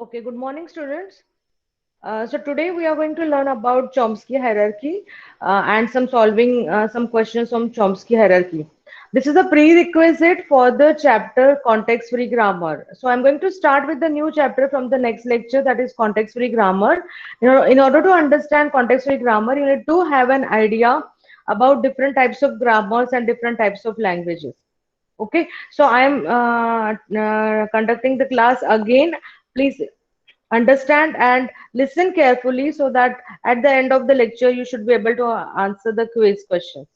Okay, good morning, students. So today we are going to learn about Chomsky hierarchy and some questions from Chomsky hierarchy. This is a prerequisite for the chapter context-free grammar. So I'm going to start with the new chapter from the next lecture, that is context-free grammar. In order to understand context-free grammar, you need to have an idea about different types of grammars and different types of languages. Okay, so I am conducting the class again. Please understand and listen carefully so that at the end of the lecture you should be able to answer the quiz questions.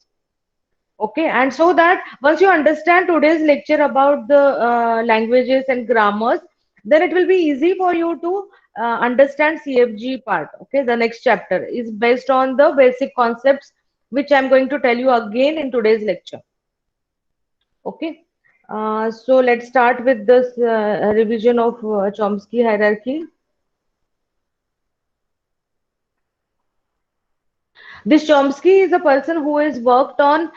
Okay, and so that once you understand today's lecture about the languages and grammars, then it will be easy for you to understand CFG part. Okay, the next chapter is based on the basic concepts which I'm going to tell you again in today's lecture. Okay, so let's start with this revision of Chomsky hierarchy. This Chomsky is a person who has worked on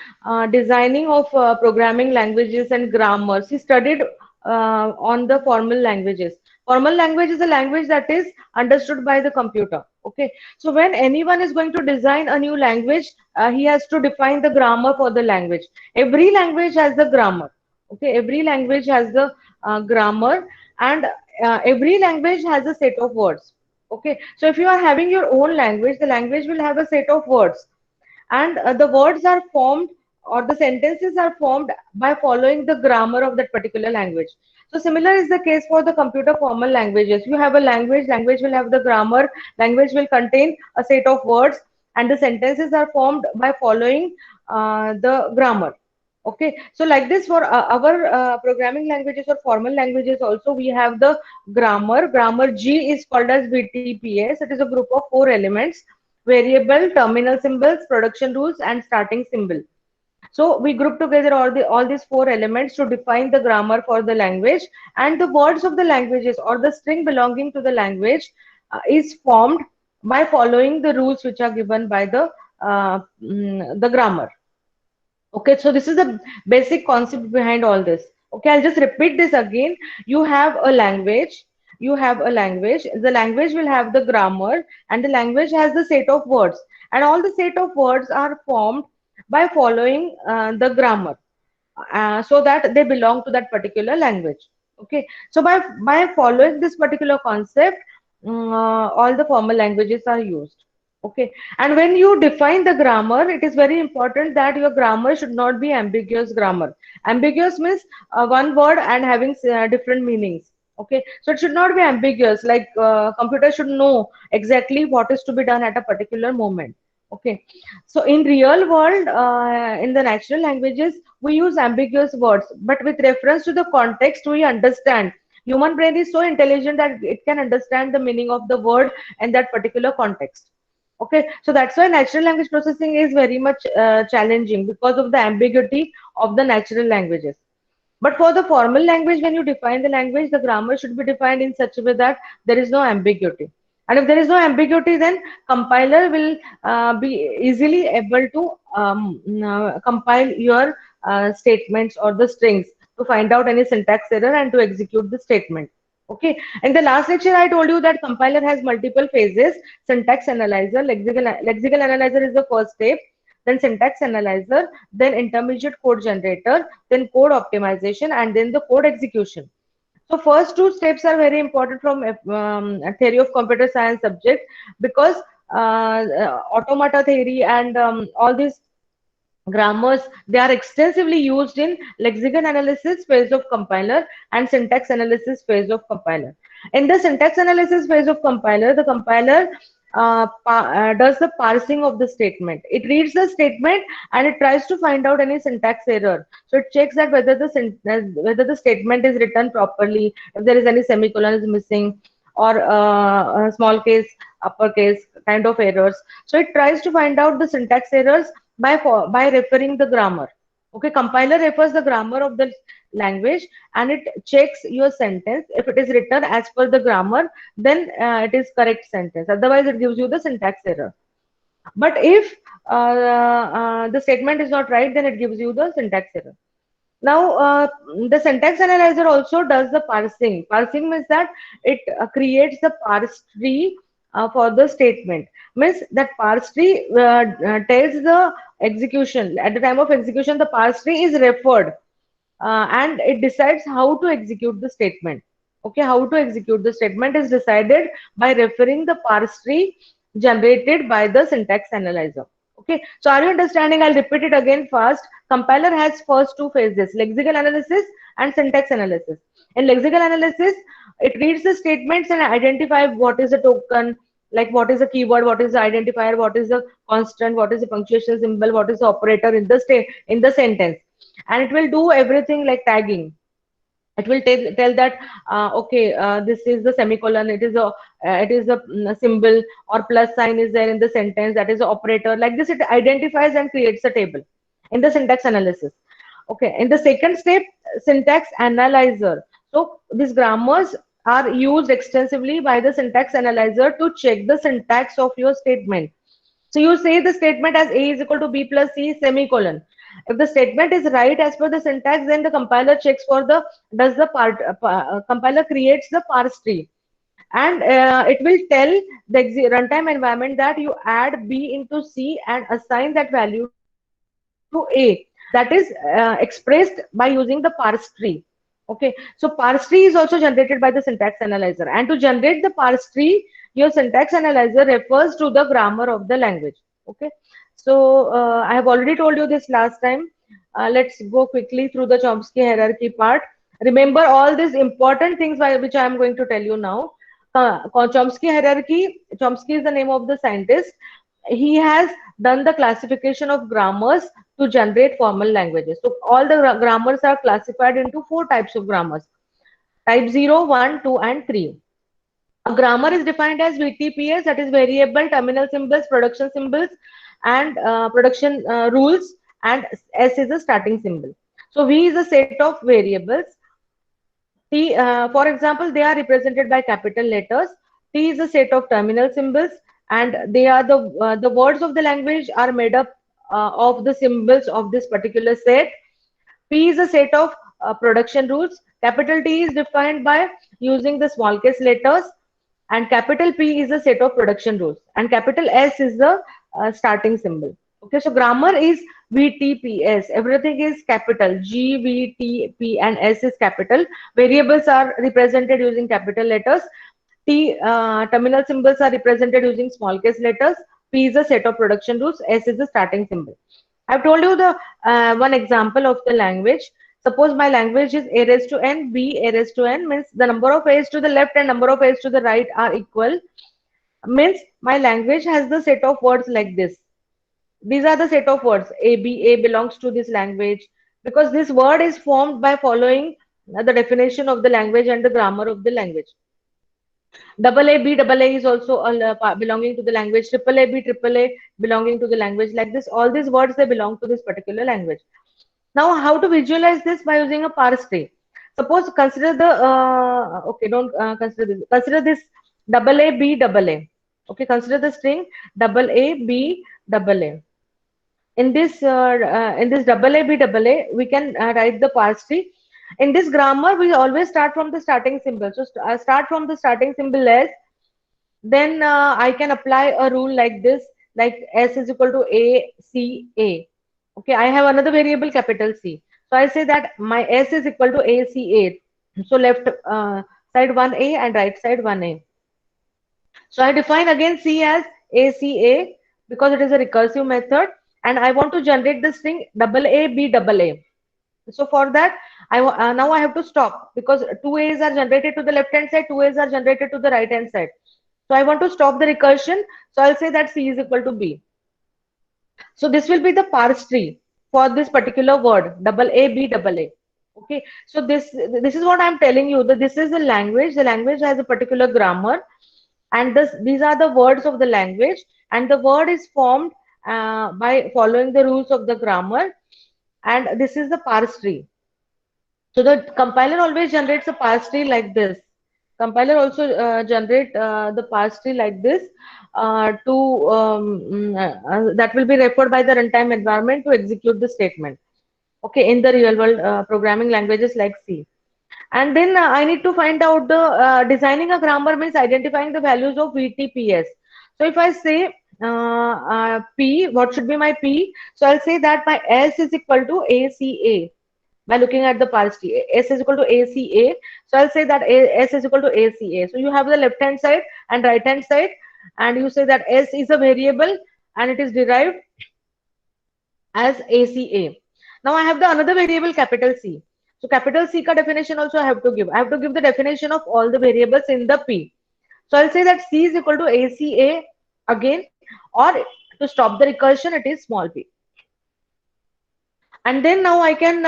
designing of programming languages and grammars. He studied on the formal languages. Formal language is a language that is understood by the computer. Okay, so when anyone is going to design a new language, he has to define the grammar for the language. Every language has the grammar. Okay, every language has the grammar, and every language has a set of words. Okay, so if you are having your own language, the language will have a set of words, and the words are formed or the sentences are formed by following the grammar of that particular language. So similar is the case for the computer formal languages. You have a language, language will have the grammar, language will contain a set of words, and the sentences are formed by following the grammar. Okay, so like this for our programming languages or formal languages also we have the grammar. Grammar G is called as VTPS. It is a group of 4 elements: variable, terminal symbols, production rules, and starting symbol. So we group together all these 4 elements to define the grammar for the language, and the words of the languages or the string belonging to the language is formed by following the rules which are given by the grammar. Okay, so this is the basic concept behind all this. Okay, I'll just repeat this again. You have a language, you have a language, the language will have the grammar, and the language has the set of words, and all the set of words are formed by following the grammar, so that they belong to that particular language. Okay, so by following this particular concept, all the formal languages are used. Okay, and when you define the grammar, it is very important that your grammar should not be ambiguous grammar. Ambiguous means one word and having different meanings. Okay, so it should not be ambiguous, like computer should know exactly what is to be done at a particular moment. Okay, so in real world, in the natural languages, we use ambiguous words, but with reference to the context, we understand. Human brain is so intelligent that it can understand the meaning of the word in that particular context. Okay, so that's why natural language processing is very much challenging because of the ambiguity of the natural languages. But for the formal language, when you define the language, the grammar should be defined in such a way that there is no ambiguity. And if there is no ambiguity, then compiler will be easily able to compile your statements or the strings to find out any syntax error and to execute the statement. Okay. In the last lecture, I told you that compiler has multiple phases: syntax analyzer, lexical analyzer is the first step, then syntax analyzer, then intermediate code generator, then code optimization, and then the code execution. So first two steps are very important from a theory of computer science subject, because automata theory and all these grammars, they are extensively used in lexical analysis phase of compiler and syntax analysis phase of compiler. In the syntax analysis phase of compiler, the compiler does the parsing of the statement. It reads the statement and it tries to find out any syntax error. So it checks that whether the statement is written properly, if there is any semicolon is missing, or small case, uppercase kind of errors. So it tries to find out the syntax errors by referring the grammar. Okay, compiler refers the grammar of the language and it checks your sentence. If it is written as per the grammar, then it is correct sentence. Otherwise, it gives you the syntax error. But if the statement is not right, then it gives you the syntax error. Now, the syntax analyzer also does the parsing. Parsing means that it creates the parse tree for the statement. Means that parse tree tells the execution. At the time of execution, the parse tree is referred and it decides how to execute the statement. Okay, how to execute the statement is decided by referring the parse tree generated by the syntax analyzer. Okay, so are you understanding? I'll repeat it again fast. Compiler has first two phases, lexical analysis and syntax analysis. In lexical analysis, it reads the statements and identify what is the token, like what is the keyword, what is the identifier, what is the constant, what is the punctuation symbol, what is the operator in the state in the sentence, and it will do everything like tagging. It will tell that okay, this is the semicolon, it is a symbol or plus sign is there in the sentence, that is the operator. Like this, it identifies and creates a table in the syntax analysis. Okay, in the second step, syntax analyzer. So these grammars are used extensively by the syntax analyzer to check the syntax of your statement. So you say the statement as A is equal to B plus C semicolon. If the statement is right as per the syntax, then the compiler checks for the does the compiler creates the parse tree, and it will tell the runtime environment that you add B into C and assign that value to A. That is expressed by using the parse tree. Okay, so parse tree is also generated by the syntax analyzer, and to generate the parse tree, your syntax analyzer refers to the grammar of the language. Okay, so I have already told you this last time. Let's go quickly through the Chomsky hierarchy part. Remember all these important things which I am going to tell you now. Chomsky hierarchy. Chomsky is the name of the scientist. He has done the classification of grammars to generate formal languages. So all the grammars are classified into four types of grammars: type 0, 1, 2, and 3. A grammar is defined as VTPS, that is variable terminal symbols, production symbols, and production rules, and S is a starting symbol. So V is a set of variables. T, for example, they are represented by capital letters. T is a set of terminal symbols, and they are the words of the language are made up of the symbols of this particular set. P is a set of production rules. Capital T is defined by using the small case letters, and capital P is a set of production rules, and capital S is the starting symbol. Okay, so grammar is VTPS. Everything is capital. G, V, T, P, and S is capital. Variables are represented using capital letters. T, terminal symbols are represented using small case letters. P is a set of production rules. S is the starting symbol. I've told you the one example of the language. Suppose my language is A raised to N, B A raised to N, means the number of A's to the left and number of A's to the right are equal. Means my language has the set of words like this. These are the set of words. A, B, A belongs to this language, because this word is formed by following the definition of the language and the grammar of the language. Double A, B, double A is also belonging to the language. Triple A, B, triple A belonging to the language. Like this, all these words, they belong to this particular language. Now, how to visualize this? By using a parse tree. Suppose consider the, okay, don't consider this. Consider this double A, B, double A. Okay, consider the string double A, B, double A. In this double A, B, double A, we can write the parse tree. In this grammar, we always start from the starting symbol. So start from the starting symbol S. Then I can apply a rule like this, like S is equal to A, C, A. Okay, I have another variable capital C. So I say that my S is equal to A, C, A. So left side 1A and right side 1A. So I define again C as A, C, A because it is a recursive method, and I want to generate the string double A, B, double A. So for that, now I have to stop because two A's are generated to the left hand side, two A's are generated to the right hand side. So I want to stop the recursion. So I'll say that C is equal to B. So this will be the parse tree for this particular word, double A, B, double A. Okay. So this is what I'm telling you, that this is the language. The language has a particular grammar, and these are the words of the language, and the word is formed by following the rules of the grammar, and this is the parse tree. So the compiler always generates a parse tree like this. Compiler also generate the parse tree like this that will be referred by the runtime environment to execute the statement. Okay, in the real world programming languages like C. And then I need to find out the designing a grammar means identifying the values of VTPS. So if I say P, what should be my P? So I'll say that my S is equal to ACA by looking at the parsity. S is equal to ACA. So I'll say that S is equal to ACA. So you have the left hand side and right hand side, and you say that S is a variable and it is derived as ACA. Now I have the another variable capital C. So capital C ka definition also I have to give. I have to give the definition of all the variables in the P. So I'll say that C is equal to ACA again, or to stop the recursion, it is small p. And then now I can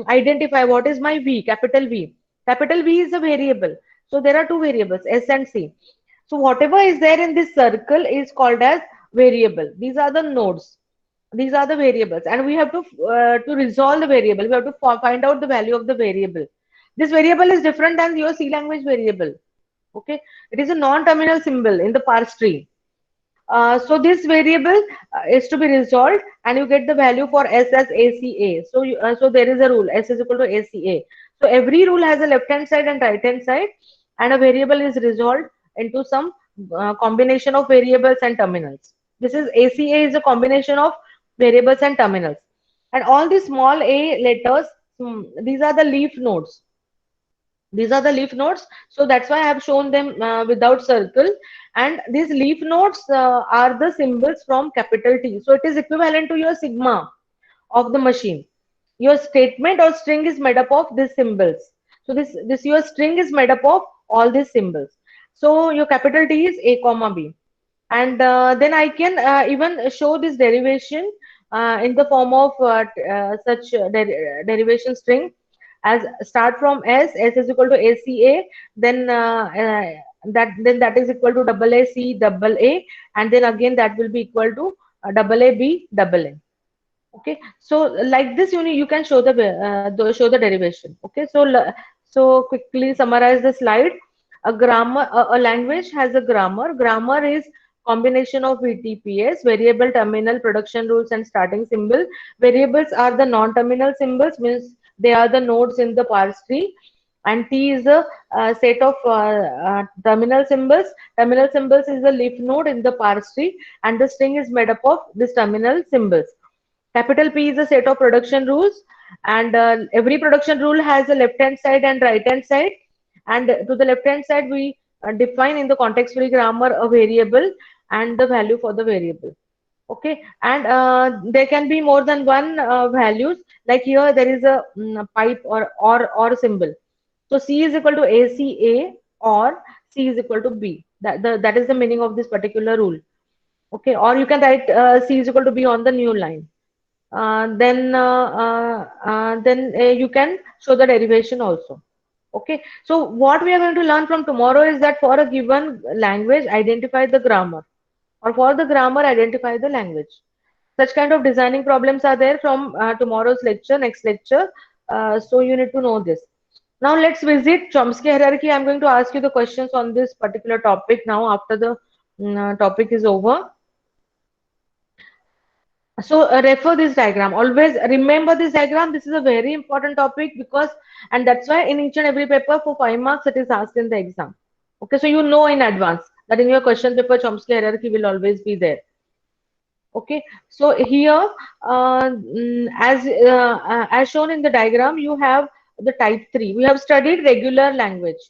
identify what is my V, capital V. Capital V is a variable. So there are two variables, S and C. So whatever is there in this circle is called as variable. These are the nodes. These are the variables, and we have to resolve the variable. We have to find out the value of the variable. This variable is different than your C language variable. Okay, it is a non-terminal symbol in the parse tree. So this variable is to be resolved, and you get the value for S as ACA. So so there is a rule, S is equal to ACA. So every rule has a left hand side and right hand side, and a variable is resolved into some combination of variables and terminals. This is ACA is a combination of variables and terminals, and all these small a letters, these are the leaf nodes. These are the leaf nodes, so that's why I have shown them without circle. And these leaf nodes are the symbols from capital T, so it is equivalent to your sigma of the machine. Your statement or string is made up of these symbols. So this your string is made up of all these symbols. So your capital T is A comma B. And then I can even show this derivation in the form of such derivation string as start from S is equal to ACA, then that is equal to double A C double A, and then again that will be equal to double A B double A. Okay, so like this you can show show the derivation. Okay, so so quickly summarize the slide. A language has a grammar. Grammar is combination of VTPS, variable, terminal, production rules, and starting symbol. Variables are the non-terminal symbols, means they are the nodes in the parse tree, and T is a set of terminal symbols. Terminal symbols is the leaf node in the parse tree, and the string is made up of these terminal symbols. Capital P is a set of production rules, and every production rule has a left hand side and right hand side. And to the left hand side, we define in the context free grammar a variable and the value for the variable. Okay, and there can be more than one values. Like here, there is a pipe or symbol. So C is equal to ACA or C is equal to B. That is the meaning of this particular rule. Okay, or you can write C is equal to B on the new line. Then you can show the derivation also. Okay, so what we are going to learn from tomorrow is that for a given language, identify the grammar, or for the grammar, identify the language. Such kind of designing problems are there from tomorrow's lecture, next lecture. So you need to know this. Now let's visit Chomsky hierarchy. I'm going to ask you the questions on this particular topic now after the topic is over. So refer this diagram. Always remember this diagram. This is a very important topic, because, and that's why in each and every paper for 5 marks it is asked in the exam. Okay, so you know in advance that in your question paper Chomsky hierarchy will always be there. Okay, so here as shown in the diagram, you have the type 3. We have studied regular language.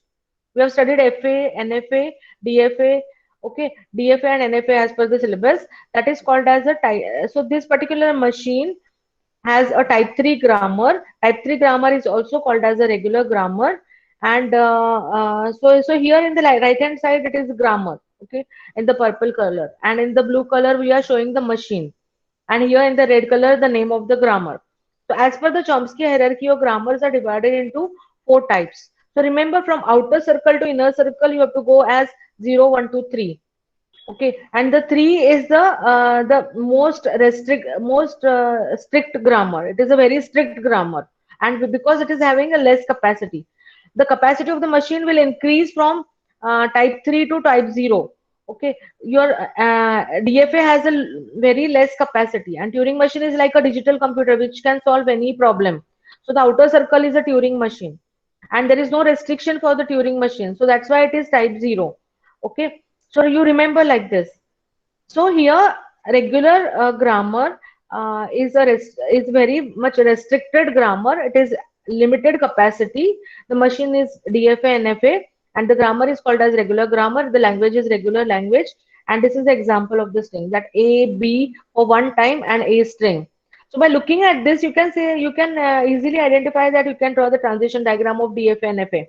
We have studied FA, NFA, DFA. Okay, DFA and NFA as per the syllabus. That is called as a type. So this particular machine has a type 3 grammar. Type 3 grammar is also called as a regular grammar. And so here in the right hand side, it is grammar. Okay, in the purple color, and in the blue color, we are showing the machine. And here in the red color, the name of the grammar. So as per the Chomsky hierarchy, your grammars are divided into 4 types. So remember, from outer circle to inner circle, you have to go as 0, 1, 2, 3. Okay, and the 3 is the most strict grammar. It is a very strict grammar, and because it is having a less capacity, the capacity of the machine will increase from type 3 to type 0. Okay, your DFA has a very less capacity, and Turing machine is like a digital computer which can solve any problem. So the outer circle is a Turing machine, and there is no restriction for the Turing machine. So that's why it is type 0. Okay, so you remember like this. So here, regular grammar is very much restricted grammar. It is limited capacity. The machine is DFA, NFA, and the grammar is called as regular grammar. The language is regular language, and this is the example of the string, that A, B for one time and A string. So by looking at this, you can say, you can easily identify that you can draw the transition diagram of DFA, NFA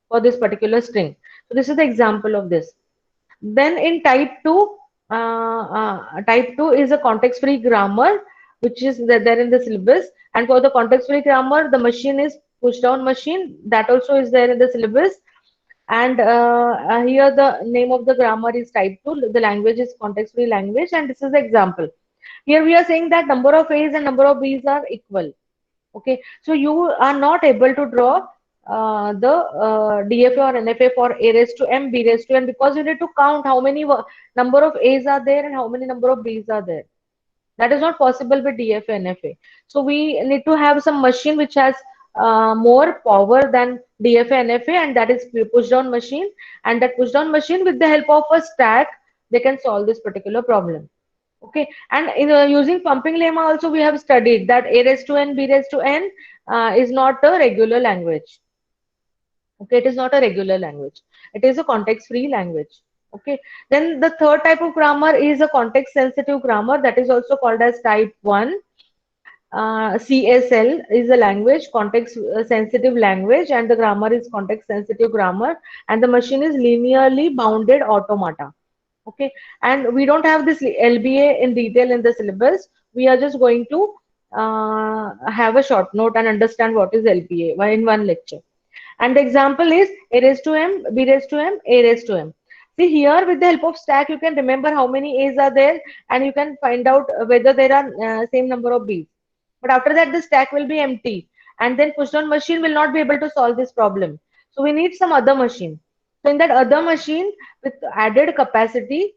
for this particular string. So this is the example of this. Then in type 2 is a context-free grammar, which is there in the syllabus. And for the context-free grammar, the machine is push-down machine. That also is there in the syllabus. And here the name of the grammar is type 2. The language is context-free language. And this is the example. Here we are saying that number of A's and number of B's are equal. Okay, so you are not able to draw the DFA or NFA for A raised to M, B raised to N, because you need to count how many number of A's are there and how many number of B's are there. That is not possible with DFA, NFA. So we need to have some machine which has more power than DFA, NFA, and that is push down machine. And that push down machine, with the help of a stack, they can solve this particular problem. Okay, and in using pumping lemma also we have studied that A raised to N, B raised to N is not a regular language. Okay, it is not a regular language. It is a context-free language. Okay, then the third type of grammar is a context-sensitive grammar, that is also called as type 1. CSL is a language, context-sensitive language, and the grammar is context-sensitive grammar, and the machine is linearly bounded automata. Okay, and we don't have this LBA in detail in the syllabus. We are just going to have a short note and understand what is LBA in one lecture. And the example is A raised to M, B raised to M, A raised to M. See here, with the help of stack, you can remember how many A's are there, and you can find out whether there are same number of B's. But after that, the stack will be empty, and then push down machine will not be able to solve this problem. So we need some other machine. So in that other machine with added capacity,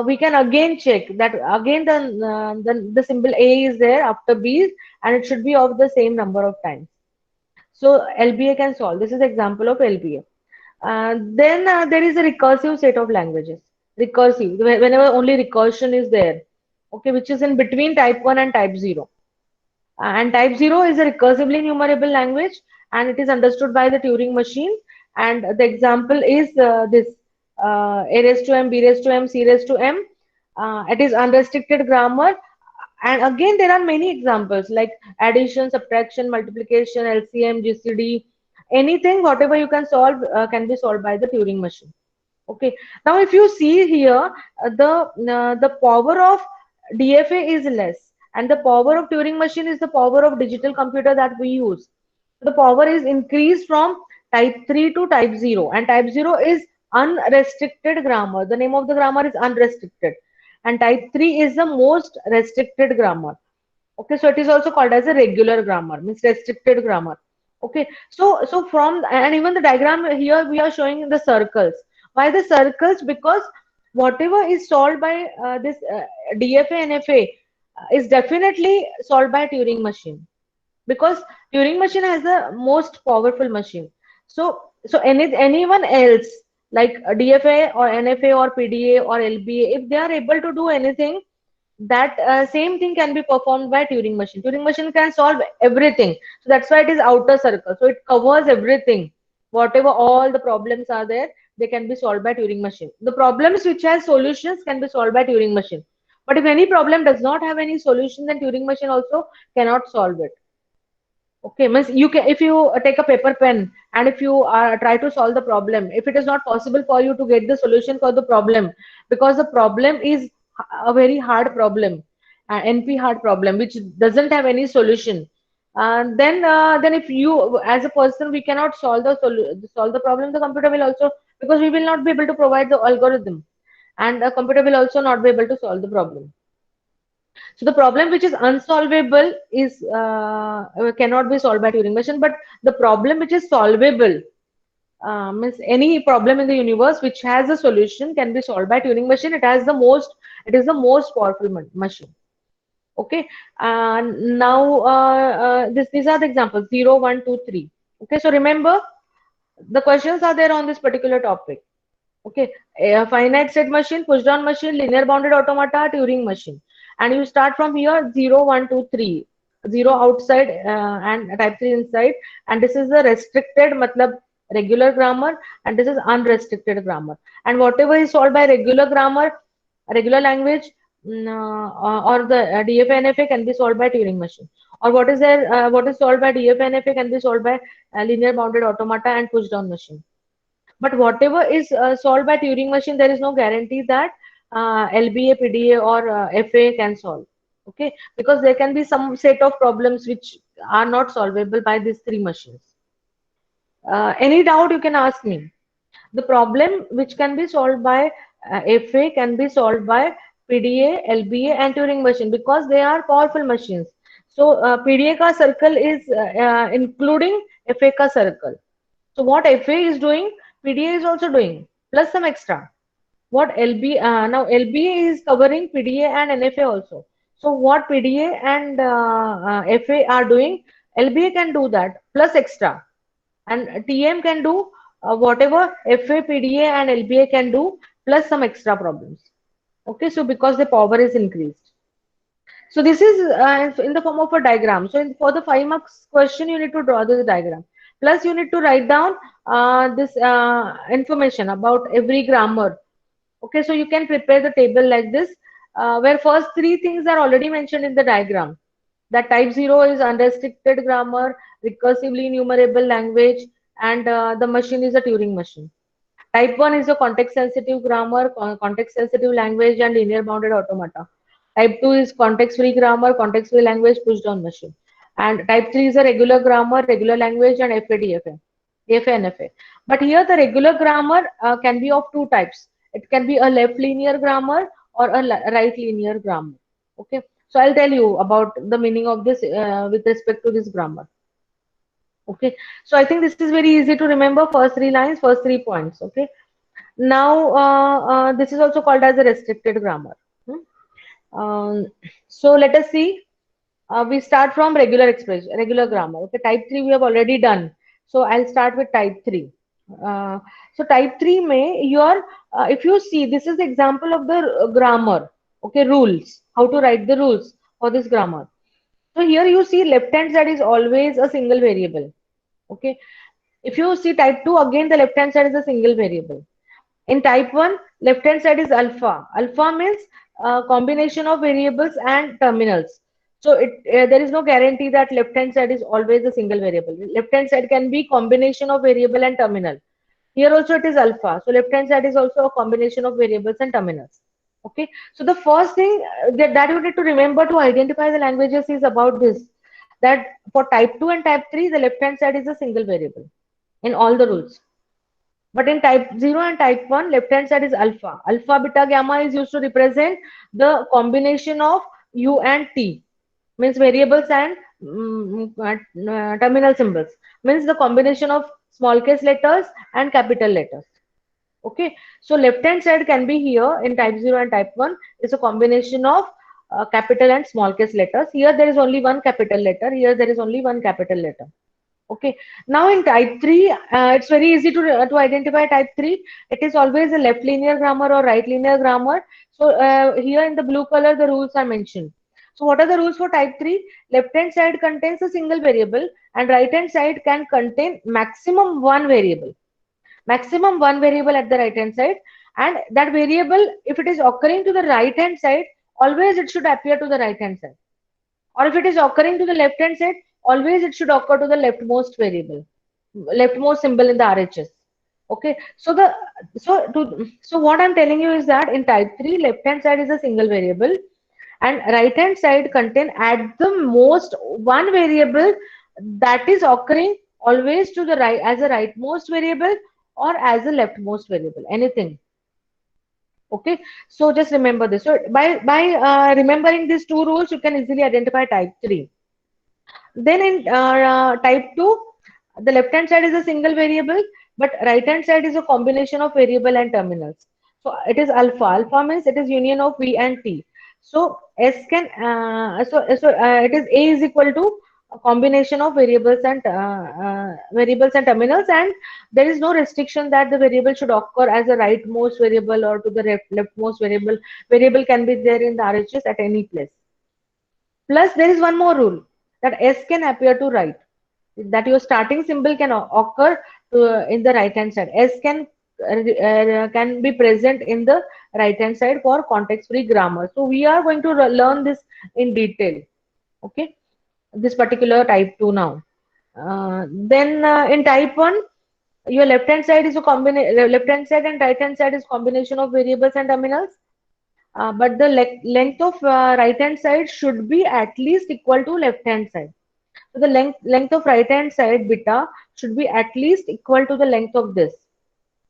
we can again check that again the symbol A is there after B's, and it should be of the same number of times. So LBA can solve. This is example of LBA. Then there is a recursive set of languages. Recursive, whenever only recursion is there, okay, which is in between type 1 and type 0. And type 0 is a recursively enumerable language, and it is understood by the Turing machine. And the example is this A raised to M, B raised to M, C raised to M. It is unrestricted grammar. And again, there are many examples like addition, subtraction, multiplication, LCM, GCD, anything, whatever you can solve can be solved by the Turing machine. Okay. Now, if you see here, the power of DFA is less, and the power of Turing machine is the power of digital computer that we use. The power is increased from type 3 to type 0, and type 0 is unrestricted grammar. The name of the grammar is unrestricted, and type 3 is the most restricted grammar. Okay, so it is also called as a regular grammar, means restricted grammar. Okay, so from, and even the diagram here we are showing the circles. Why the circles? Because whatever is solved by this DFA, NFA is definitely solved by Turing machine, because Turing machine has the most powerful machine. So anyone else like DFA or NFA or PDA or LBA, if they are able to do anything, that same thing can be performed by Turing machine. Turing machine can solve everything. So that's why it is outer circle. So it covers everything. Whatever all the problems are there, they can be solved by Turing machine. The problems which has solutions can be solved by Turing machine. But if any problem does not have any solution, then Turing machine also cannot solve it. Okay, means you can, if you take a paper pen and if you try to solve the problem, if it is not possible for you to get the solution for the problem, because the problem is a very hard problem, NP hard problem, which doesn't have any solution, then if you as a person we cannot solve solve the problem, the computer will also, because we will not be able to provide the algorithm, and the computer will also not be able to solve the problem. So the problem which is unsolvable is cannot be solved by Turing machine, but the problem which is solvable, means any problem in the universe which has a solution can be solved by Turing machine. It is the most powerful machine. Okay. Now these are the examples: 0, 1, 2, 3. Okay. So remember, the questions are there on this particular topic. Okay, a finite state machine, push down machine, linear bounded automata, Turing machine. And you start from here: 0, 1, 2, 3. 0 outside and type 3 inside. And this is the restricted, matlab regular grammar, and this is unrestricted grammar. And whatever is solved by regular grammar, regular language, or the DFA can be solved by Turing machine. Or what is solved by DFA can be solved by linear bounded automata and push down machine. But whatever is solved by Turing machine, there is no guarantee that LBA, PDA, or FA can solve. Okay, because there can be some set of problems which are not solvable by these three machines. Any doubt you can ask me. The problem which can be solved by FA can be solved by PDA, LBA, and Turing machine because they are powerful machines. So PDA ka circle is including FA ka circle. So what FA is doing, PDA is also doing, plus some extra. What now LBA is covering PDA and NFA also. So what PDA and FA are doing, LBA can do that plus extra, and TM can do whatever FA, PDA, and LBA can do plus some extra problems. Okay, so because the power is increased. So this is in the form of a diagram. So for the 5 marks question, you need to draw this diagram. Plus, you need to write down this information about every grammar. Okay, so you can prepare the table like this, where first three things are already mentioned in the diagram. That type 0 is unrestricted grammar, recursively enumerable language, and the machine is a Turing machine. Type 1 is a context-sensitive grammar, context-sensitive language, and linear bounded automata. Type 2 is context-free grammar, context-free language, push-down machine. And type 3 is a regular grammar, regular language, and FADFA, DFA and FA. But here the regular grammar can be of two types. It can be a left linear grammar or a right linear grammar. Okay. So I'll tell you about the meaning of this with respect to this grammar. Okay. So I think this is very easy to remember. First three lines, first 3 points. Okay. Now, this is also called as a restricted grammar. So let us see. We start from regular expression, regular grammar. Okay, type 3 we have already done. So I'll start with type 3. So type 3 may your, if you see, this is the example of the grammar. Okay, rules. How to write the rules for this grammar. So here you see left hand side is always a single variable. Okay. If you see type 2, again the left hand side is a single variable. In type 1, left hand side is alpha. Alpha means combination of variables and terminals. So there is no guarantee that left hand side is always a single variable. Left hand side can be combination of variable and terminal. Here also it is alpha. So left hand side is also a combination of variables and terminals. Okay. So the first thing that you need to remember to identify the languages is about this. That for type 2 and type 3, the left hand side is a single variable in all the rules. But in type 0 and type 1, left hand side is alpha. Alpha, beta, gamma is used to represent the combination of U and T, means variables and terminal symbols, means the combination of small case letters and capital letters. Okay, so left hand side can be here in type 0 and type 1 is a combination of capital and small case letters. Here there is only one capital letter, here there is only one capital letter. Okay. Now in type 3, it's very easy to identify type 3. It is always a left linear grammar or right linear grammar. So here in the blue color, the rules are mentioned. So what are the rules for type 3? Left hand side contains a single variable and right hand side can contain maximum one variable. Maximum one variable at the right hand side, and that variable, if it is occurring to the right hand side, always it should appear to the right hand side. Or if it is occurring to the left hand side, always it should occur to the leftmost variable, leftmost symbol in the RHS. Okay, so what I'm telling you is that in type 3, left hand side is a single variable and right hand side contain at the most one variable that is occurring always to the right as a rightmost variable or as a leftmost variable, anything. Okay, so just remember this. So by remembering these two rules, you can easily identify type 3. Then in type 2, the left hand side is a single variable. but right hand side is a combination of variable and terminals. So it is alpha. Alpha means it is union of V and T. So S can it is A is equal to a combination of variables and terminals, and there is no restriction that the variable should occur as a rightmost variable or to the leftmost variable. Variable can be there in the RHS at any place. Plus, there is one more rule that S can appear to right, that your starting symbol can occur in the right hand side. S can be present in the right hand side for context free grammar. So we are going to learn this in detail. Okay, this particular type 2 now. Then in type 1, your left hand side is a combination. Left hand side and right hand side is combination of variables and terminals. But the length of right hand side should be at least equal to left hand side. So the length of right hand side beta should be at least equal to the length of this.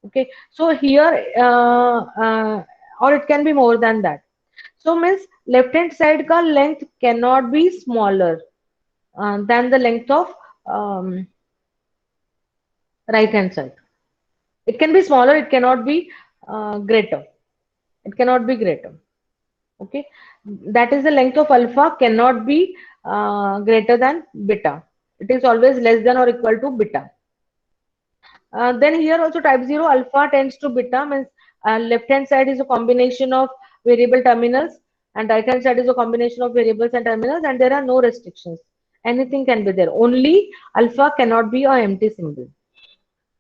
Okay. So here or it can be more than that. So means left hand side ka length cannot be smaller than the length of right hand side. It can be smaller. It cannot be greater. It cannot be greater. Okay, that is the length of alpha cannot be greater than beta. It is always less than or equal to beta. Then here also type 0 alpha tends to beta, means left hand side is a combination of variable terminals and right hand side is a combination of variables and terminals, and there are no restrictions. Anything can be there. Only alpha cannot be a empty symbol.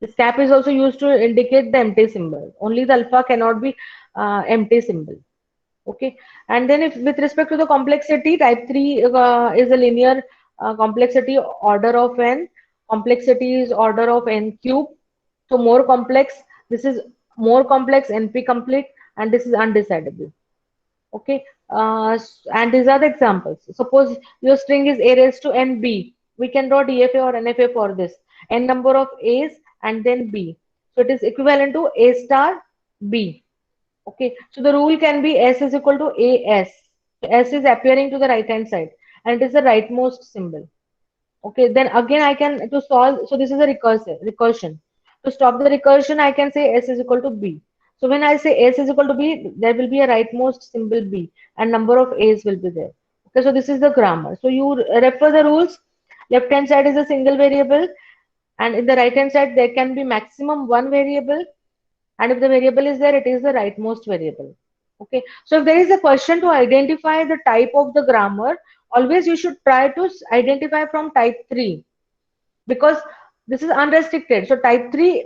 This cap is also used to indicate the empty symbol. Only the alpha cannot be empty symbol. Okay, and then if with respect to the complexity, type 3 is a linear complexity order of n. Complexity is order of n cube. So more complex, this is more complex, NP complete, and this is undecidable. Okay, and these are the examples. Suppose your string is a raised to n b. We can draw DFA or NFA for this. N number of A's and then B. So it is equivalent to A star B. Okay, so the rule can be S is equal to AS. S is appearing to the right hand side and it is the rightmost symbol. Okay, then again I can to solve, so this is a recursion. To stop the recursion, I can say S is equal to B. So when I say S is equal to B, there will be a rightmost symbol B and number of A's will be there. Okay, so this is the grammar. So you refer the rules. Left hand side is a single variable and in the right hand side there can be maximum one variable, and if the variable is there, it is the rightmost variable. Okay, so if there is a question to identify the type of the grammar, always you should try to identify from type 3 because this is unrestricted. So type 3,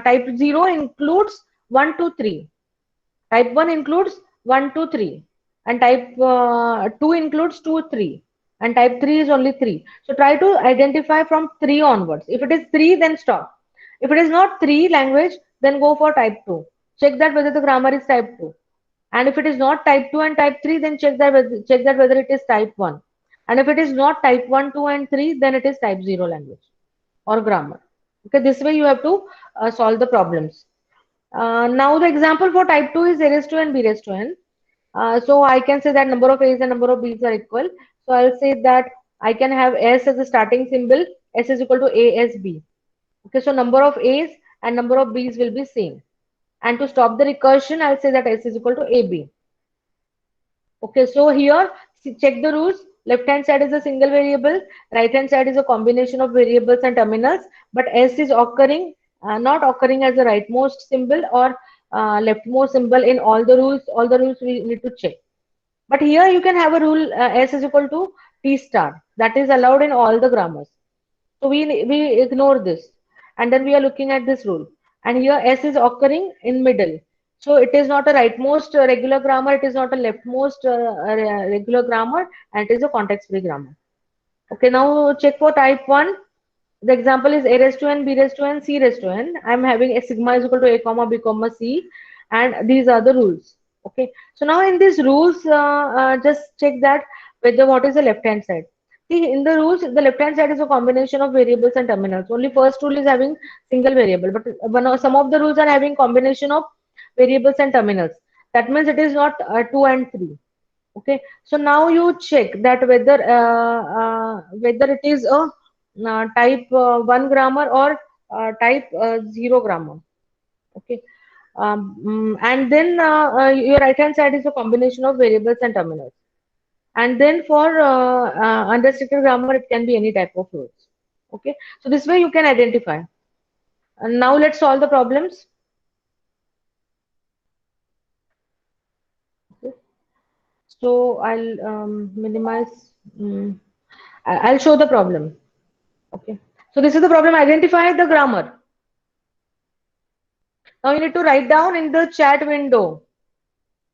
type 0 includes 1 to 3. Type 1 includes 1 to 3 and type 2 includes 2, 3 and type 3 is only 3. So try to identify from 3 onwards. If it is 3, then stop. If it is not 3 language, then go for type 2. Check that whether the grammar is type 2. And if it is not type 2 and type 3, then check that whether it is type 1. And if it is not type 1, 2 and 3, then it is type 0 language or grammar. Okay, this way you have to solve the problems. Now the example for type 2 is A raised to n, B raised to n. So I can say that number of A's and number of B's are equal. So I'll say that I can have S as a starting symbol. S is equal to ASB. Okay, so number of A's and number of B's will be same. And to stop the recursion, I'll say that S is equal to AB. Okay, so here check the rules. Left hand side is a single variable, right hand side is a combination of variables and terminals, but S is occurring, not occurring as the rightmost symbol or leftmost symbol in all the rules. All the rules we need to check. But here you can have a rule S is equal to T star. That is allowed in all the grammars. So we ignore this and then we are looking at this rule. And here S is occurring in middle. So it is not a rightmost regular grammar, it is not a leftmost regular grammar, and it is a context-free grammar. Okay, now check for type 1. The example is A raised to n, B raised to n, C raised to n. I am having a sigma is equal to A comma B comma C, and these are the rules. Okay, so now in these rules, just check that whether what is the left hand side. See, in the rules, the left hand side is a combination of variables and terminals. Only first rule is having single variable, but some of the rules are having combination of variables and terminals. That means it is not 2 and 3. Okay, so now you check that whether it is a type 1 grammar or type 0 grammar. Okay. And then your right hand side is a combination of variables and terminals. And then for unrestricted grammar, it can be any type of rules. Okay. So this way you can identify. And now let's solve the problems. Okay. So I'll minimize. I'll show the problem. Okay. So this is the problem. Identify the grammar. Now you need to write down in the chat window.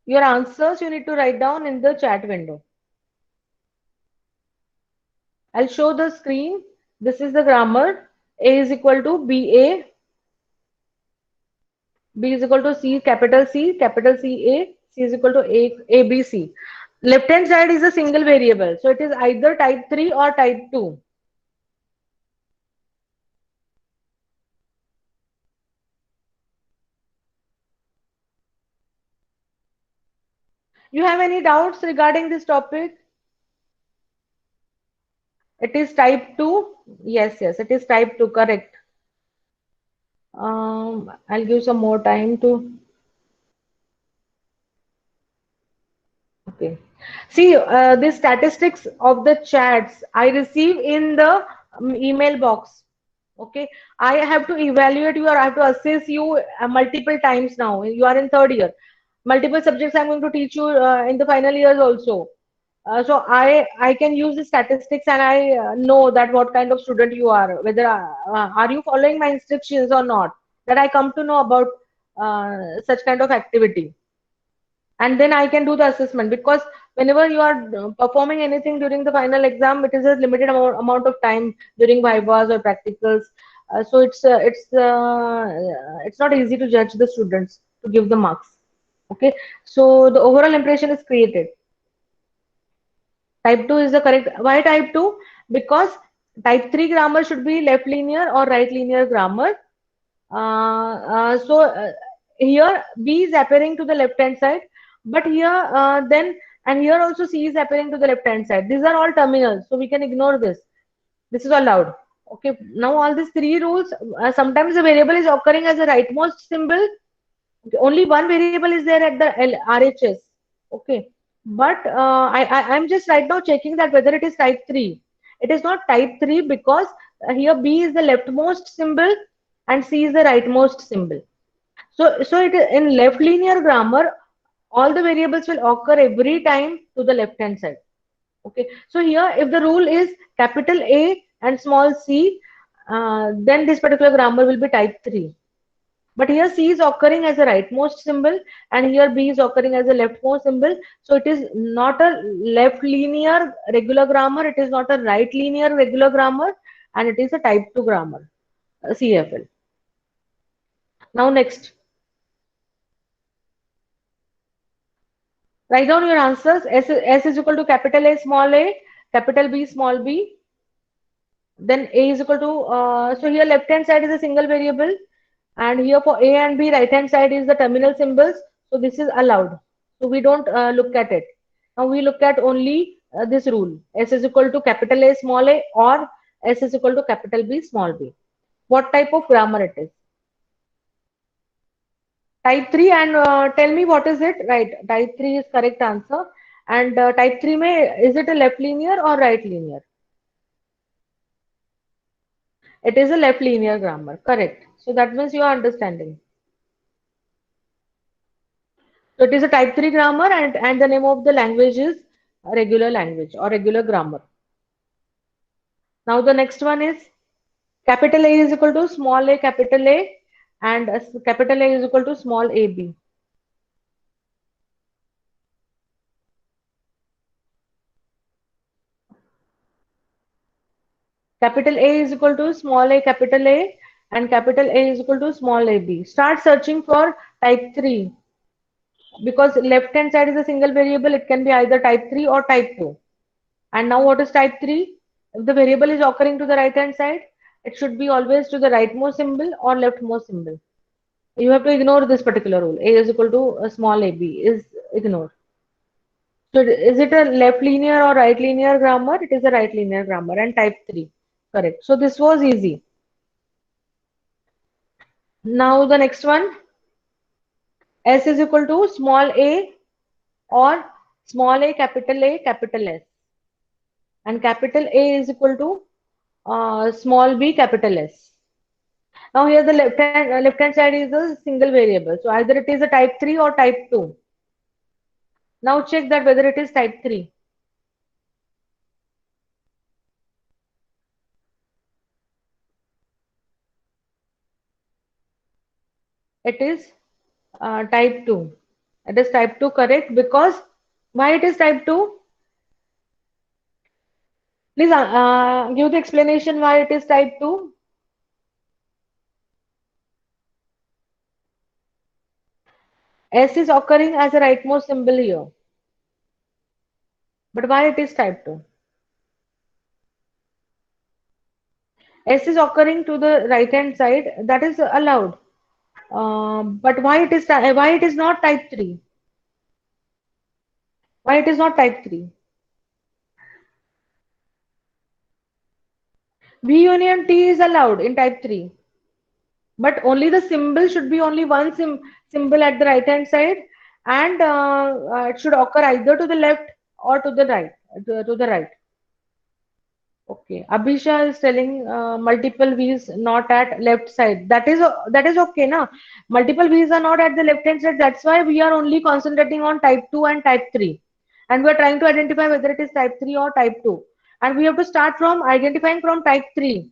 Your answers you need to write down in the chat window. I'll show the screen. This is the grammar. A is equal to BA. B is equal to C, capital C A. C is equal to A B C. Left hand side is a single variable. So it is either type 3 or type 2. You have any doubts regarding this topic? It is type 2. Yes, yes, it is type 2. Correct. I'll give some more time to. Okay. See, the statistics of the chats I receive in the email box. Okay. I have to evaluate you or I have to assess you multiple times now. You are in third year. Multiple subjects I'm going to teach you in the final years also. So I can use the statistics and I know that what kind of student you are, whether are you following my instructions or not. That I come to know about such kind of activity, and then I can do the assessment, because whenever you are performing anything during the final exam, it is a limited amount of time during vivas or practicals. So it's not easy to judge the students to give the marks. Okay, so the overall impression is created. Type 2 is the correct. Why type 2? Because type 3 grammar should be left linear or right linear grammar. So here B is appearing to the left hand side, but here then and here also C is appearing to the left hand side. These are all terminals, so we can ignore this. This is allowed. Okay. Now all these three rules. Sometimes the variable is occurring as a rightmost symbol. Only one variable is there at the RHS. Okay. But I'm just right now checking that whether it is type 3. It is not type 3 because here B is the leftmost symbol and C is the rightmost symbol. So it is in left linear grammar, all the variables will occur every time to the left hand side. Okay. So here, if the rule is capital A and small c, then this particular grammar will be type 3. But here C is occurring as a rightmost symbol and here B is occurring as a leftmost symbol. So it is not a left linear regular grammar, it is not a right linear regular grammar, and it is a type 2 grammar, CFL. Now next, write down your answers. S is equal to capital A small a, capital B small b. Then A is equal to, so here left hand side is a single variable. And here for A and B, right hand side is the terminal symbols. So this is allowed. So we don't look at it. Now we look at only this rule. S is equal to capital A small a or S is equal to capital B small b. What type of grammar it is? Type 3, and tell me what is it? Right. Type 3 is correct answer. And type 3 is it a left linear or right linear? It is a left linear grammar. Correct. So that means you are understanding. So it is a type 3 grammar, and the name of the language is regular language or regular grammar. Now the next one is capital A is equal to small a capital A and capital A is equal to small a b. Capital A is equal to small a capital A and capital A is equal to small a b. Start searching for type 3, because left hand side is a single variable. It can be either type 3 or type 2. And now what is type 3? If the variable is occurring to the right hand side, it should be always to the rightmost symbol or leftmost symbol. You have to ignore this particular rule. A is equal to a small a b is ignored. So is it a left linear or right linear grammar? It is a right linear grammar and type 3. Correct. So this was easy. Now the next one, S is equal to small a or small a, capital S, and capital A is equal to small b, capital S. Now here the left hand side is a single variable. So either it is a type 3 or type 2. Now check that whether it is type 3. It is type 2. It is type 2 correct, because why it is type 2? Please give the explanation why it is type 2. S is occurring as a rightmost symbol here. But why it is type 2? S is occurring to the right hand side, that is allowed. But why it is not type 3? Why it is not type 3? V union T is allowed in type 3, but only the symbol should be only one symbol at the right hand side, and it should occur either to the left or to the right. To the right. Okay, Abhisha is telling multiple V's not at left side. That is okay, na? Multiple V's are not at the left hand side. That's why we are only concentrating on type 2 and type 3, and we are trying to identify whether it is type 3 or type 2. And we have to start from identifying from type 3.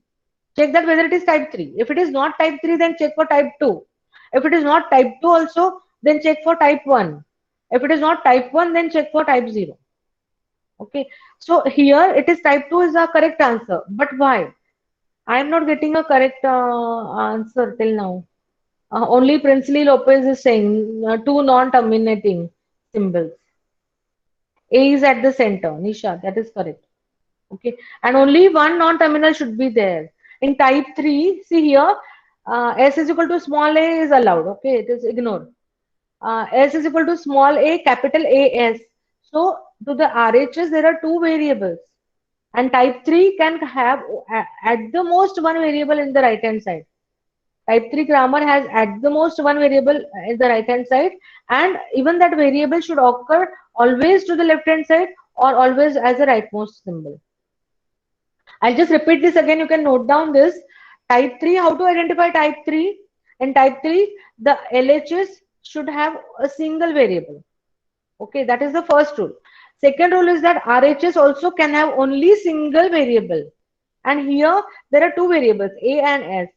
Check that whether it is type 3. If it is not type 3, then check for type 2. If it is not type 2 also, then check for type 1. If it is not type 1, then check for type 0. Okay, so here it is type 2 is the correct answer. But why? I am not getting a correct answer till now. Only Princely Lopez is saying two non-terminating symbols. A is at the center. Nisha, that is correct. Okay, and only one non-terminal should be there. In type 3, see here, S is equal to small a is allowed. Okay, it is ignored. S is equal to small a, capital AS. So to the RHS, there are two variables. And type 3 can have at the most one variable in the right hand side. Type 3 grammar has at the most one variable in the right hand side, and even that variable should occur always to the left hand side or always as a rightmost symbol. I'll just repeat this again. You can note down this. Type 3, how to identify type 3? In type 3, the LHS should have a single variable. Okay, that is the first rule. Second rule is that RHS also can have only single variable. And here there are two variables, A and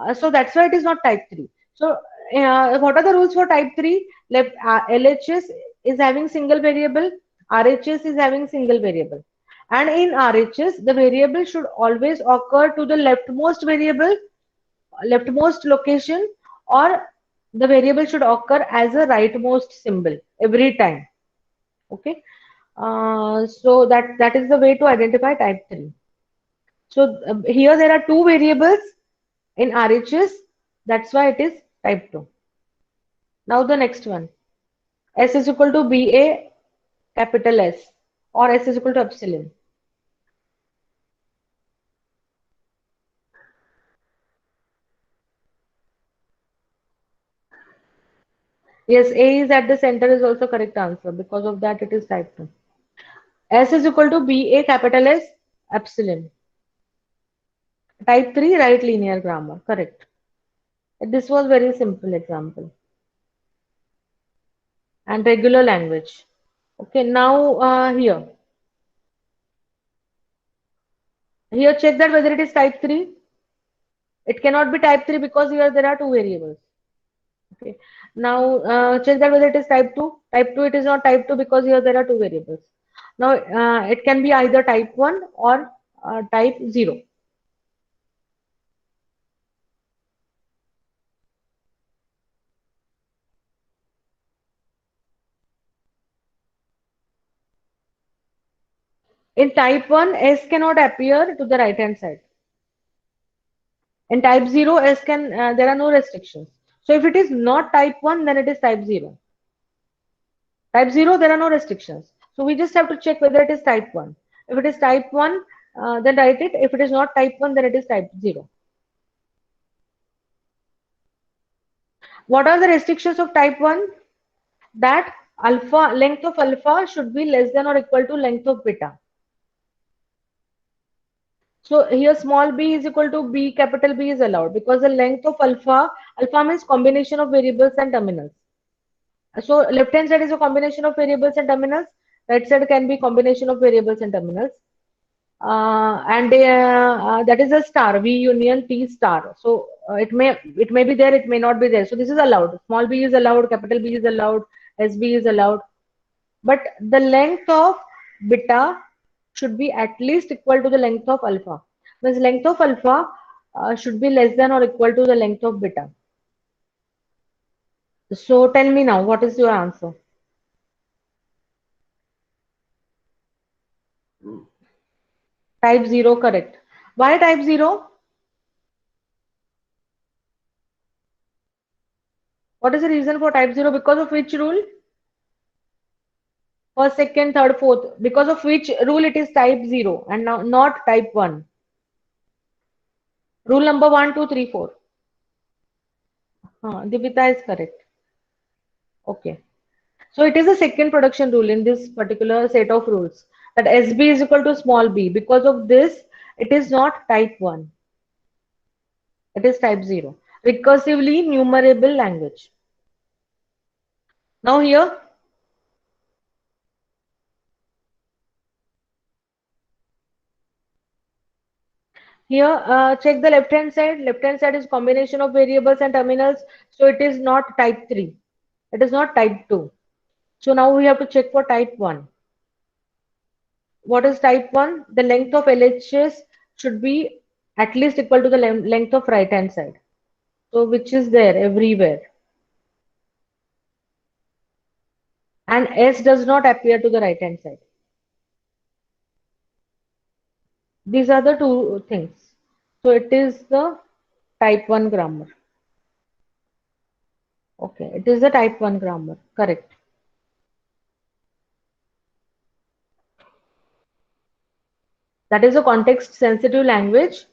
S. So that's why it is not type 3. So what are the rules for type 3? LHS is having single variable, RHS is having single variable. And in RHS, the variable should always occur to the leftmost variable, leftmost location, or the variable should occur as a rightmost symbol every time. Okay. So that is the way to identify type 3. So here there are two variables in RHS. That's why it is type 2. Now the next one. S is equal to BA, capital S, or S is equal to epsilon. Yes, A is at the center is also correct answer. Because of that, it is type 2. S is equal to BA, capital S, epsilon. Type 3, right linear grammar. Correct. This was very simple example. And regular language. Okay, now here. Here check that whether it is type 3. It cannot be type 3 because here there are two variables. Okay. Now check that whether it is type 2. Type 2, it is not type 2 because here there are two variables. Now it can be either type 1 or type 0. In type 1, S cannot appear to the right hand side. In type 0, S can, there are no restrictions. So if it is not type 1, then it is type 0. Type 0, there are no restrictions. So we just have to check whether it is type 1. If it is type 1, then write it. If it is not type 1, then it is type 0. What are the restrictions of type 1? That alpha length of alpha should be less than or equal to length of beta. So here small b is equal to b capital B is allowed because the length of alpha, alpha means combination of variables and terminals. So left hand side is a combination of variables and terminals. Right side can be combination of variables and terminals. And that is a star V union T star. So it may be there, it may not be there. So this is allowed. Small b is allowed, capital B is allowed, SB is allowed. But the length of beta should be at least equal to the length of alpha. Means length of alpha should be less than or equal to the length of beta. So tell me now, what is your answer? Type 0, correct. Why type 0? What is the reason for type 0? Because of which rule? First, second, third, fourth. Because of which rule it is type 0 and now not type 1? Rule number 1, 2, 3, 4. Divita is correct. Okay. So it is a second production rule in this particular set of rules that SB is equal to small b. Because of this, it is not type 1. It is type 0. Recursively numerable language. Now here check the left hand side. Left hand side is combination of variables and terminals. So it is not type 3. It is not type 2. So now we have to check for type 1. What is type 1? The length of LHS should be at least equal to the length of right hand side. So which is there everywhere. And S does not appear to the right hand side. These are the two things. So it is the type 1 grammar. Okay, it is the type 1 grammar. Correct. That is a context sensitive language.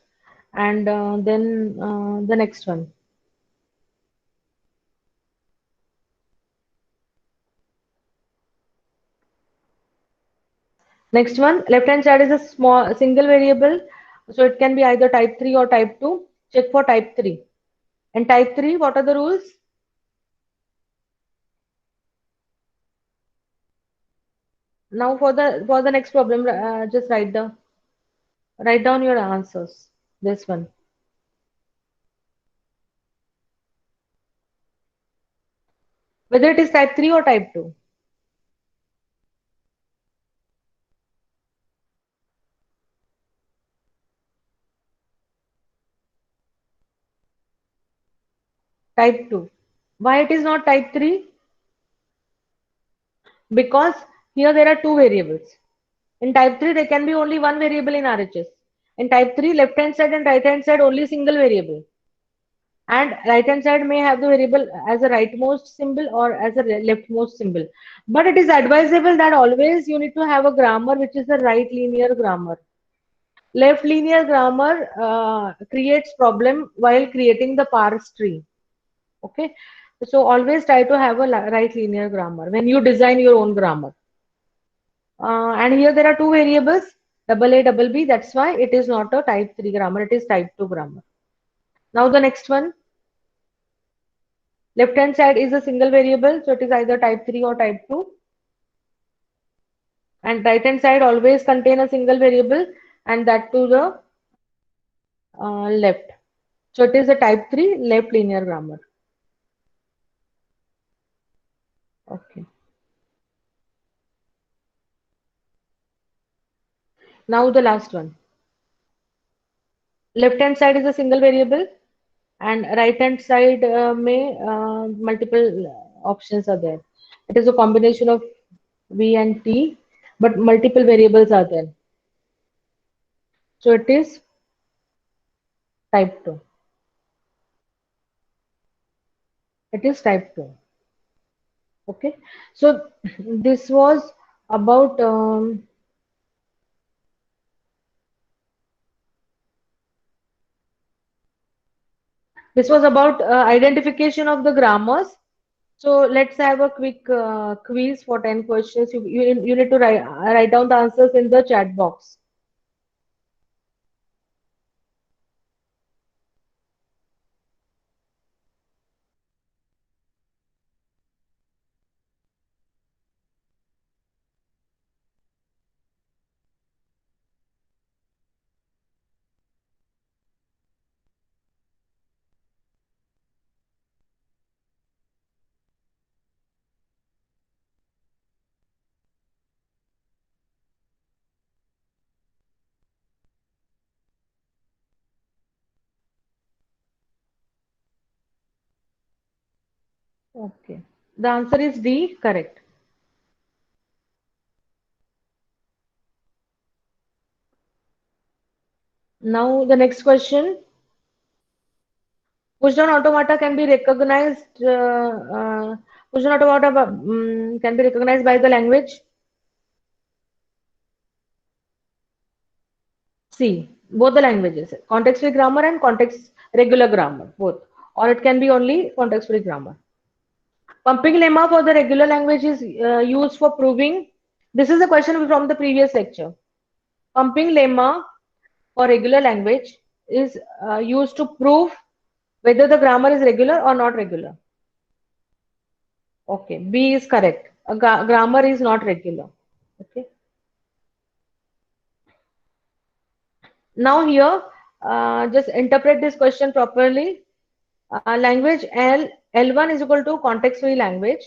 And then the next one. Next one, left hand side is a small single variable. So it can be either type 3 or type 2. Check for type 3. And type 3, what are the rules? Now for the next problem, just write down your answers. This one. Whether it is type 3 or type 2. Type 2. Why it is not type 3? Because here there are two variables. In type 3, there can be only one variable in RHS. In type 3, left hand side and right hand side only single variable. And right hand side may have the variable as a rightmost symbol or as a leftmost symbol. But it is advisable that always you need to have a grammar which is the right linear grammar. Left linear grammar creates problem while creating the parse tree. Okay, so always try to have a right linear grammar when you design your own grammar. And here there are two variables, double A, double B. That's why it is not a type 3 grammar. It is type 2 grammar. Now the next one. Left hand side is a single variable. So it is either type 3 or type 2. And right hand side always contain a single variable and that to the left. So it is a type 3 left linear grammar. Okay. Now the last one. Left hand side is a single variable and right hand side may multiple options are there. It is a combination of V and T, but multiple variables are there. So it is type 2. It is type 2. Okay. So this was about This was about identification of the grammars. So let's have a quick quiz for 10 questions. You need to write down the answers in the chat box. Okay. The answer is D, correct. Now the next question. Pushdown automata can be recognized. Pushdown automata can be recognized by the language. C. Both the languages, context-free grammar and context regular grammar, both. Or it can be only context-free grammar. Pumping lemma for the regular language is used for proving. This is a question from the previous lecture. Pumping lemma for regular language is used to prove whether the grammar is regular or not regular. Okay, B is correct. Grammar is not regular. Okay. Now here, just interpret this question properly. Language L1 is equal to context-free language.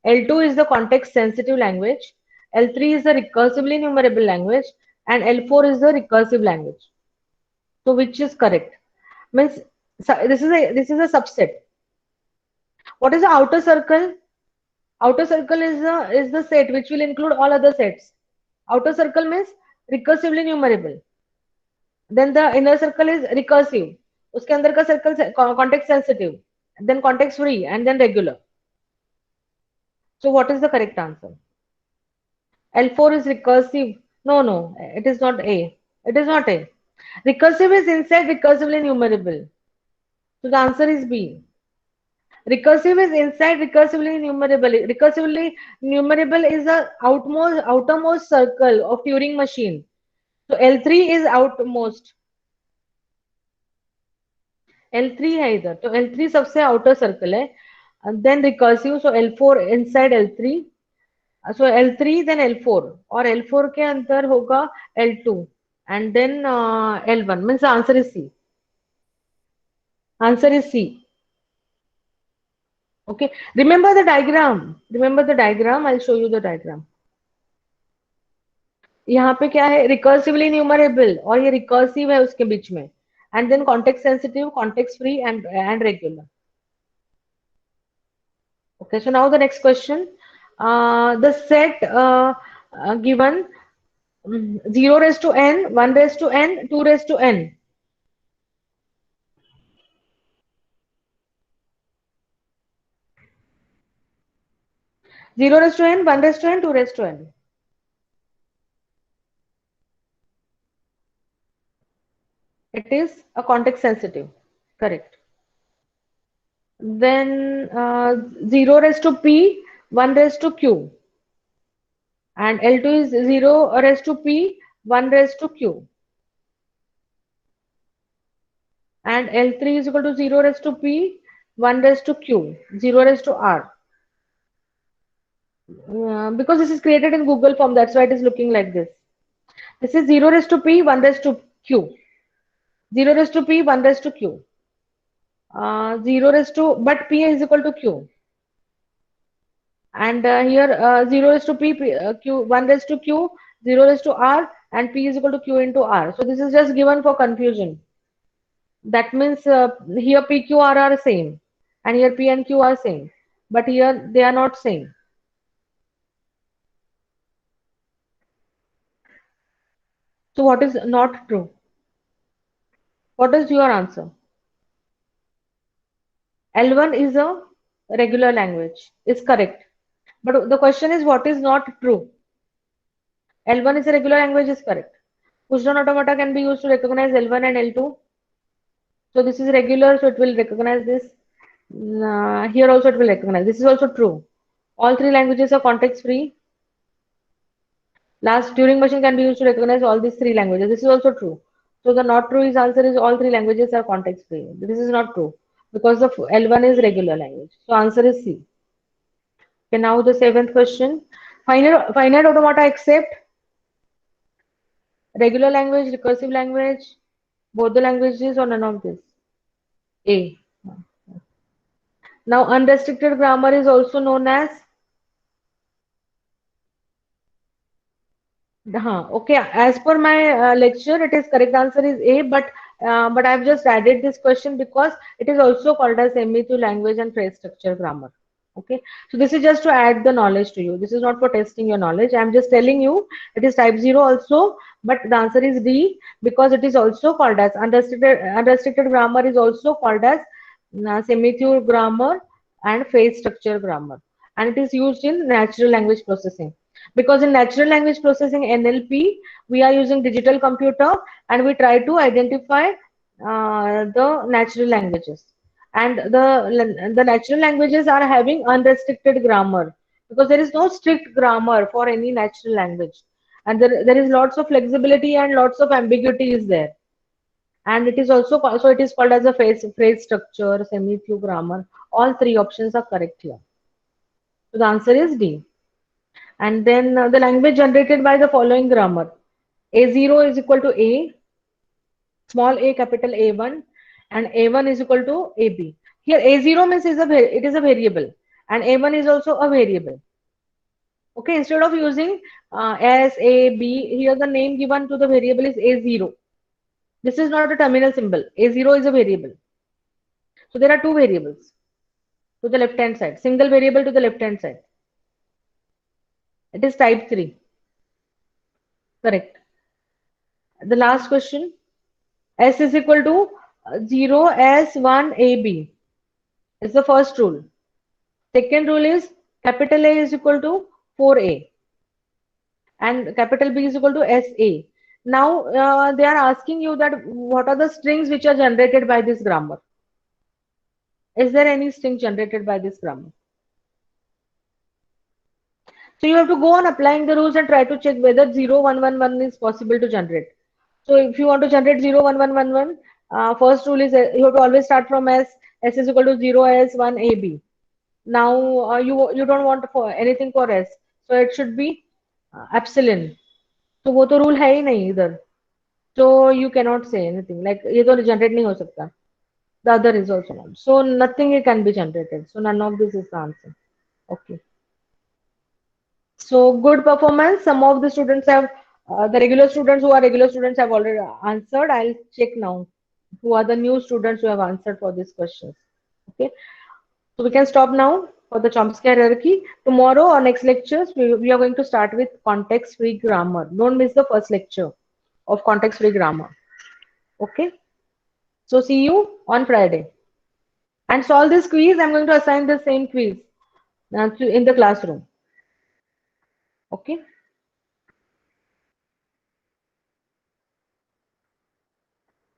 L2 is the context-sensitive language. L3 is the recursively enumerable language, and L4 is the recursive language. So which is correct? Means this is a subset. What is the outer circle? Outer circle is the set which will include all other sets. Outer circle means recursively enumerable. Then the inner circle is recursive. उसके अंदर का circle context sensitive, then context free, and then regular. So what is the correct answer? L4 is recursive. No, no, it is not A. It is not A. Recursive is inside recursively enumerable. So the answer is B. Recursive is inside recursively enumerable. Recursively enumerable is the outermost circle of Turing machine. So L3 is outmost. L3 है इधर तो L3 सबसे outer circle है. And then recursive, so L4 inside L3. So L3 then L4 और L4 के अंदर होगा L2 and then L1 means the answer is C. Answer is C. Okay. Remember the diagram. Remember the diagram. I'll show you the diagram. यहाँ पे क्या है recursively numerable और ये रिकर्सिव है उसके बीच में and then context sensitive context free and regular. Okay, so now the next question. The set given 0 raised to n, 1 raised to n, 2 raised to n. 0 raised to n, 1 raised to n, 2 raised to n. It is a context sensitive. Correct. Then 0 raised to p, 1 raised to q. And L2 is 0 raised to p, 1 raised to q. And L3 is equal to 0 raised to p, 1 raised to q, 0 raised to r. Because this is created in Google form, that's why it is looking like this. This is 0 raised to p, 1 raised to q. 0 raised to p, 1 raised to q. 0 raised to, but p is equal to q. And here 0 raised to q, 1 raised to q, 0 raised to r, and p is equal to q into r. So this is just given for confusion. That means here p, q, r are same. And here p and q are same. But here they are not same. So what is not true? What is your answer? L1 is a regular language. Is correct. But the question is what is not true? L1 is a regular language is correct. Pushdown automata can be used to recognize L1 and L2. So this is regular, so it will recognize this. Here also it will recognize. This is also true. All three languages are context free. Last Turing machine can be used to recognize all these three languages. This is also true. So the not true is answer is all three languages are context free. This is not true because the L1 is regular language. So answer is C. Okay, now the seventh question. Finite automata accept regular language, recursive language, both the languages or none of this? A. Now unrestricted grammar is also known as okay. As per my lecture, it is correct answer is A, but I've just added this question because it is also called as ME2 language and phrase structure grammar. Okay, so this is just to add the knowledge to you. This is not for testing your knowledge. I'm just telling you it is type 0 also, but the answer is D because it is also called as unrestricted grammar is also called as semi-pure grammar and phrase structure grammar, and it is used in natural language processing. Because in natural language processing NLP, we are using digital computer and we try to identify the natural languages. And the natural languages are having unrestricted grammar because there is no strict grammar for any natural language. And there is lots of flexibility and lots of ambiguity is there. And it is also so it is called as a phrase structure, semi-few grammar. All three options are correct here. So the answer is D. And then the language generated by the following grammar. A0 is equal to A, small a capital A1, and A1 is equal to AB. Here A0 means it is a variable and A1 is also a variable. Okay, instead of using S, A, B, here the name given to the variable is A0. This is not a terminal symbol. A0 is a variable. So there are two variables to the left hand side, single variable to the left hand side. It is type 3. Correct. The last question. S is equal to 0 S1 AB is the first rule. Second rule is capital A is equal to 4A and capital B is equal to SA. Now they are asking you that what are the strings which are generated by this grammar? Is there any string generated by this grammar? So you have to go on applying the rules and try to check whether 0111 is possible to generate. So if you want to generate 01111, first rule is you have to always start from S. S is equal to 0 S1 AB. Now you don't want for anything for S, so it should be epsilon. तो वो तो rule है ही नहीं इधर. So you cannot say anything like ये तो generate नहीं हो सकता. The other is also not. So nothing can be generated. So none of this is the answer. Okay. So good performance. Some of the students have the regular students who are regular students have already answered. I'll check now who are the new students who have answered for these questions. Okay. So we can stop now for the Chomsky hierarchy. Tomorrow or next lectures, we are going to start with context-free grammar. Don't miss the first lecture of context-free grammar. Okay. So see you on Friday. And solve this quiz. I'm going to assign the same quiz in the classroom. Okay.